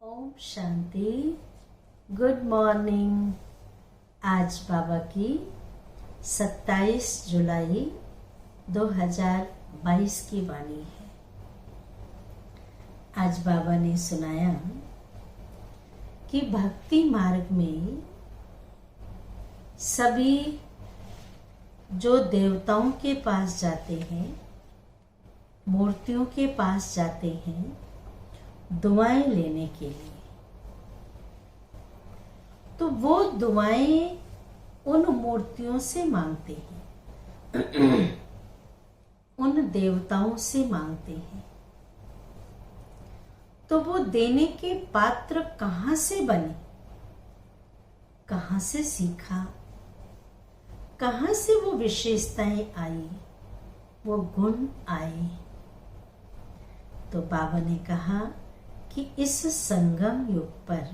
Om Shanti. Good morning. आज बाबा की 27 जुलाई 2022 की वाणी है। आज बाबा ने सुनाया कि भक्ति मार्ग में सभी जो देवताओं के पास जाते हैं, मूर्तियों के पास जाते हैं दुआएं लेने के लिए, तो वो दुआएं उन मूर्तियों से मांगते हैं, उन देवताओं से मांगते हैं। तो वो देने के पात्र कहां से बने, कहां से सीखा, कहां से वो विशेषताएं आई, वो गुण आए। तो बाबा ने कहा कि इस संगम युग पर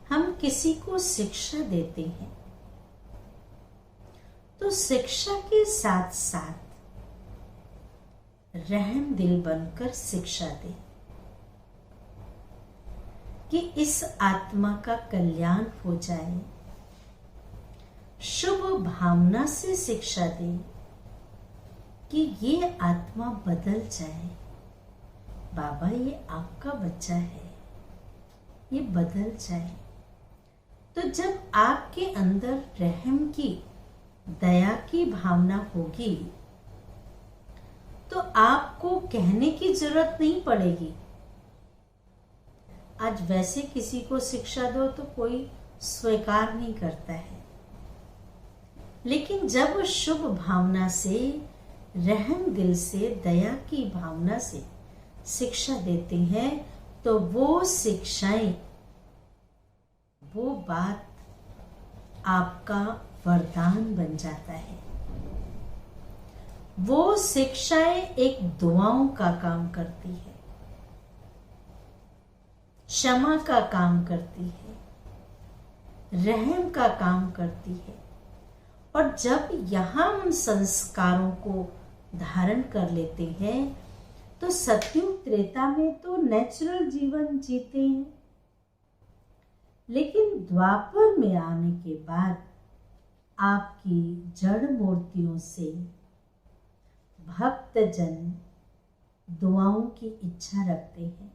हम किसी को शिक्षा देते हैं तो शिक्षा के साथ साथ रहम दिल बनकर शिक्षा दें कि इस आत्मा का कल्याण हो जाए। शुभ भावना से शिक्षा दें कि ये आत्मा बदल जाए। बाबा, ये आपका बच्चा है, ये बदल जाए। तो जब आपके अंदर रहम की, दया की भावना होगी तो आपको कहने की जरूरत नहीं पड़ेगी। आज वैसे किसी को शिक्षा दो तो कोई स्वीकार नहीं करता है, लेकिन जब शुभ भावना से, रहम दिल से, दया की भावना से शिक्षा देते हैं तो वो शिक्षाएं, वो बात आपका वरदान बन जाता है। वो शिक्षाएं एक दुआओं का काम करती है, क्षमा का काम करती है, रहम का काम करती है। और जब यहां उन संस्कारों को धारण कर लेते हैं तो सतयुग त्रेता में तो नेचुरल जीवन जीते हैं, लेकिन द्वापर में आने के बाद आपकी जड़ मूर्तियों से भक्तजन दुआओं की इच्छा रखते हैं,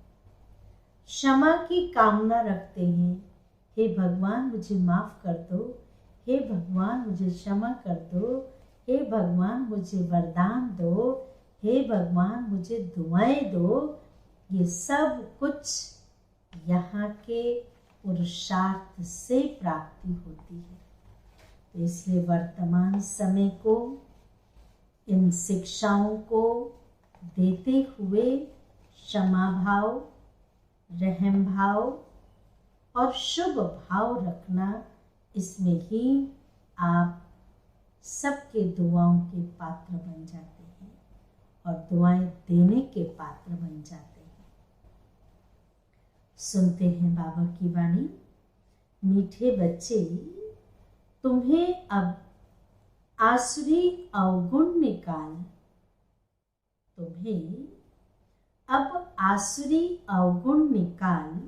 क्षमा की कामना रखते हैं। हे भगवान मुझे माफ कर दो, हे भगवान मुझे क्षमा कर दो, हे भगवान मुझे वरदान दो, हे भगवान मुझे दुआएं दो। ये सब कुछ यहाँ के पुरुषार्थ से प्राप्ति होती है। तो इसलिए वर्तमान समय को, इन शिक्षाओं को देते हुए क्षमा भाव, रहम भाव और शुभ भाव रखना, इसमें ही आप सबके दुआओं के पात्र बन जाते हैं और दुआएं देने के पात्र बन जाते हैं। सुनते हैं बाबा की वाणी। मीठे बच्चे, तुम्हें अब आसुरी अवगुण निकाल, तुम्हें अब आसुरी अवगुण निकाल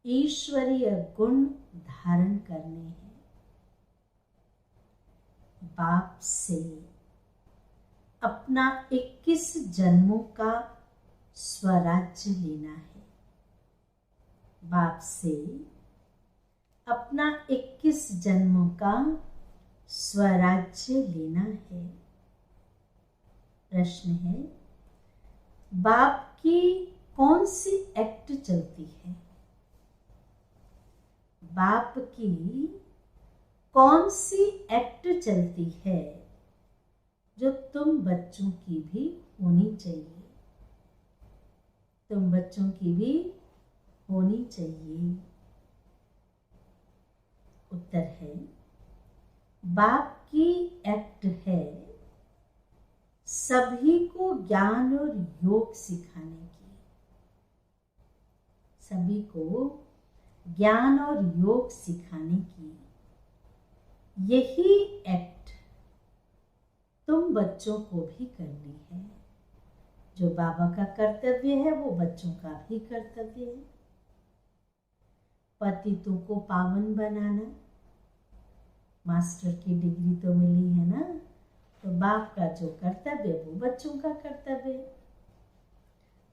ईश्वरीय गुण धारण करने हैं। बाप से अपना 21 जन्मों का स्वराज्य लेना है। बाप से अपना 21 जन्मों का स्वराज्य लेना है। प्रश्न है, बाप की कौन सी एक्ट चलती है? बाप की कौन सी एक्ट चलती है जो तुम बच्चों की भी होनी चाहिए? तुम बच्चों की भी होनी चाहिए। उत्तर है, बाप की एक्ट है सभी को ज्ञान और योग सिखाने की। सभी को ज्ञान और योग सिखाने की। यही एक्ट तुम बच्चों को भी करनी है। जो बाबा का कर्तव्य है वो बच्चों का भी कर्तव्य है। पतितों को पावन बनाना, मास्टर की डिग्री तो मिली है ना, तो बाप का जो कर्तव्य वो बच्चों का कर्तव्य है।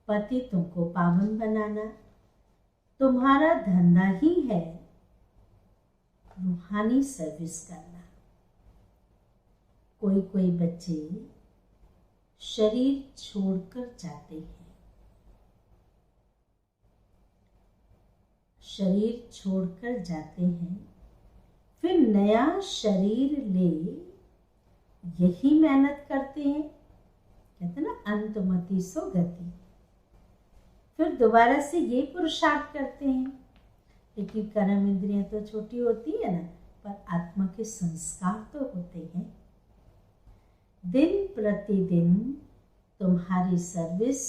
पतितों को पावन बनाना तुम्हारा धंधा ही है, रूहानी सर्विस करना। कोई कोई बच्चे शरीर छोड़कर जाते हैं, शरीर छोड़कर जाते हैं, फिर नया शरीर ले यही मेहनत करते हैं, कहते ना अंतमति सो गति। फिर दोबारा से ये पुरुषार्थ करते हैं, लेकिन कर्म इंद्रियां तो छोटी होती है ना, पर आत्मा के संस्कार तो होते हैं। दिन प्रतिदिन तुम्हारी सर्विस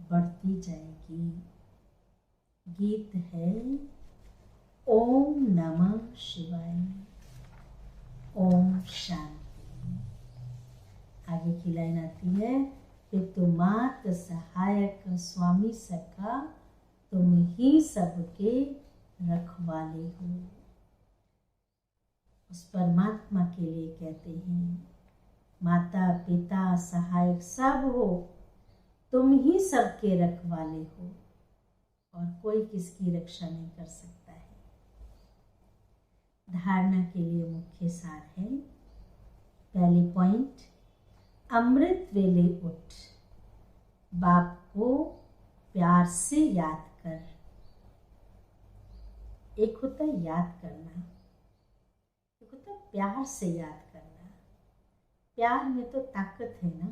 बढ़ती जाएगी। गीत है ओम नमः शिवाय, ओम शांति। आगे की लाइन आती है, पितु मात सहायक स्वामी सखा, तुम ही सबके रखवाले हो। उस परमात्मा के लिए कहते हैं, माता पिता सहायक सब हो, तुम ही सबके रखवाले हो, और कोई किसकी रक्षा नहीं कर सकता है। धारणा के लिए मुख्य सार है, पहली पॉइंट, अमृत वेले उठ, बाप को प्यार से याद कर। एक होता है याद करना, एक होता है प्यार से याद करना। प्यार में तो ताकत है ना।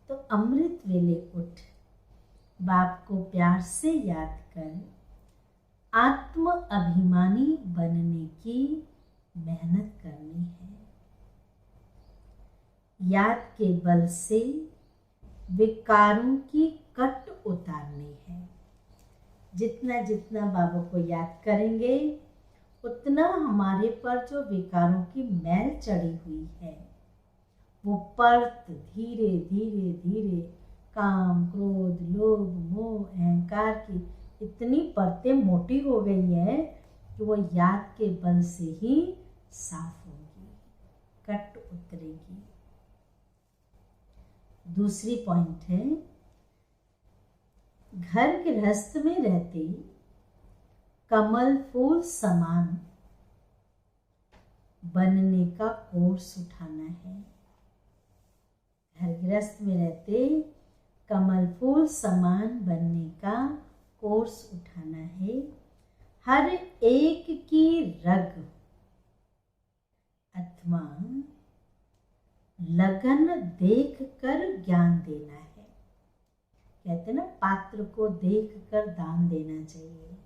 तो अमृत वेले उठ, बाप को प्यार से याद कर, आत्म अभिमानी बनने की मेहनत करनी है। याद के बल से विकारों की कट उतारनी है। जितना जितना बाबा को याद करेंगे, उतना हमारे पर जो विकारों की मैल चढ़ी हुई है, वो परत धीरे धीरे धीरे काम, क्रोध, लोभ, मोह, अहंकार की इतनी परतें मोटी हो गई है कि वो याद के बल से ही साफ होगी, कट उतरेगी। दूसरी पॉइंट है, घर गृहस्थ में रहते कमल फूल समान बनने का कोर्स उठाना है। घर गृहस्थ में रहते कमल फूल समान बनने का कोर्स उठाना है। हर एक की रग अथवा लगन देख कर ज्ञान देना है। कहते ना, पात्र को देख कर दान देना चाहिए।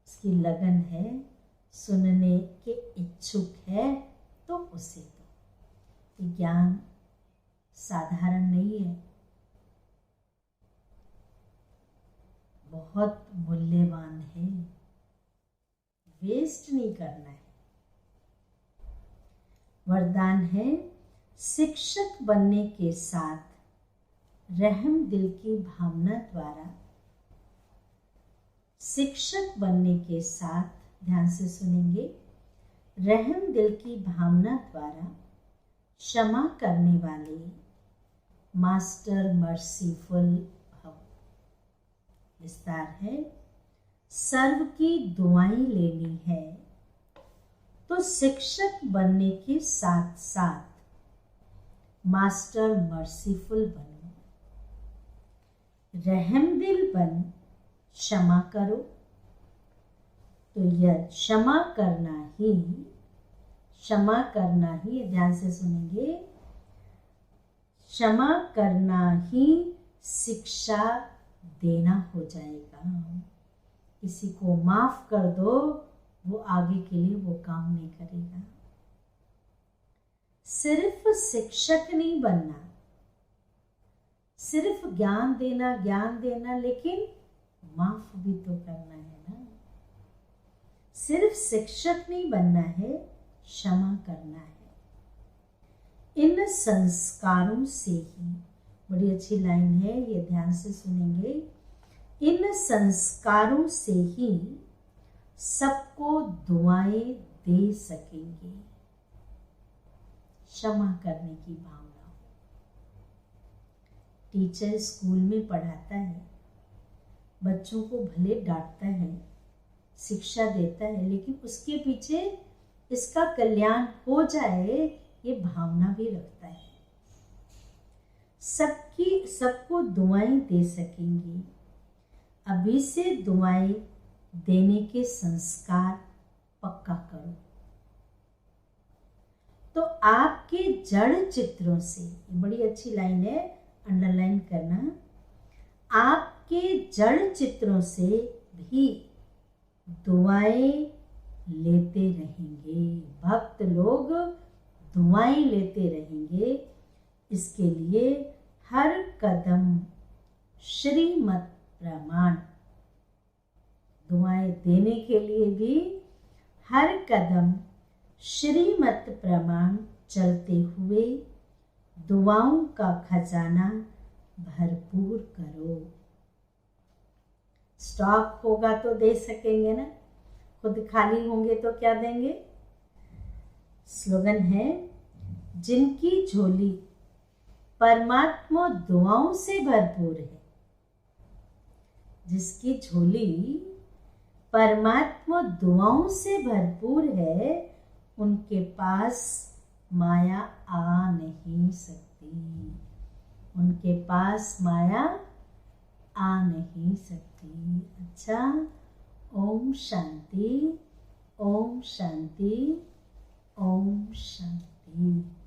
उसकी लगन है, सुनने के इच्छुक है, तो उसे दो। ये ज्ञान साधारण नहीं है, बहुत मूल्यवान है, वेस्ट नहीं करना है। वरदान है, शिक्षक बनने के साथ रहम दिल की भावना द्वारा, शिक्षक बनने के साथ, ध्यान से सुनेंगे, रहम दिल की भावना द्वारा क्षमा करने वाले मास्टर मर्सीफुल भव। विस्तार है, सर्व की दुआएं लेनी है तो शिक्षक बनने के साथ साथ मास्टर मर्सीफुल बनो। रहम दिल बन क्षमा करो, तो यह क्षमा करना ही, ध्यान से सुनेंगे, क्षमा करना ही शिक्षा देना हो जाएगा। किसी को माफ कर दो, वो आगे के लिए वो काम नहीं करेगा। सिर्फ शिक्षक नहीं बनना, सिर्फ ज्ञान देना, लेकिन माफ भी तो करना है ना। सिर्फ शिक्षक नहीं बनना है, क्षमा करना है। इन संस्कारों से ही बड़ी अच्छी लाइन है, ये ध्यान से सुनेंगे। इन संस्कारों से ही सबको दुआएं दे सकेंगे। क्षमा करने की भावना हो। टीचर स्कूल में पढ़ाता है, बच्चों को भले डांटता है, शिक्षा देता है, लेकिन उसके पीछे इसका कल्याण हो जाए ये भावना भी रखता है। सबको दुआएं दे सकेंगे। अभी से दुआएं देने के संस्कार पक्का करो। तो आपके जड़ चित्रों से, ये बड़ी अच्छी लाइन है, अंडरलाइन करना, आपके जड़ चित्रों से भी दुआएं लेते रहेंगे। भक्त लोग दुआएं लेते रहेंगे। इसके लिए हर कदम श्रीमत प्रमाण, दुआएं देने के लिए भी हर कदम श्रीमत प्रमाण चलते हुए दुआओं का खजाना भरपूर करो। स्टॉक होगा तो दे सकेंगे ना, खुद खाली होंगे तो क्या देंगे। स्लोगन है, जिनकी झोली परमात्मा दुआओं से भरपूर है, जिसकी झोली परमात्मा दुआओं से भरपूर है, उनके पास माया आ नहीं सकती। उनके पास माया आ नहीं सकती। अच्छा, ओम शांति, ओम शांति, ओम शांति।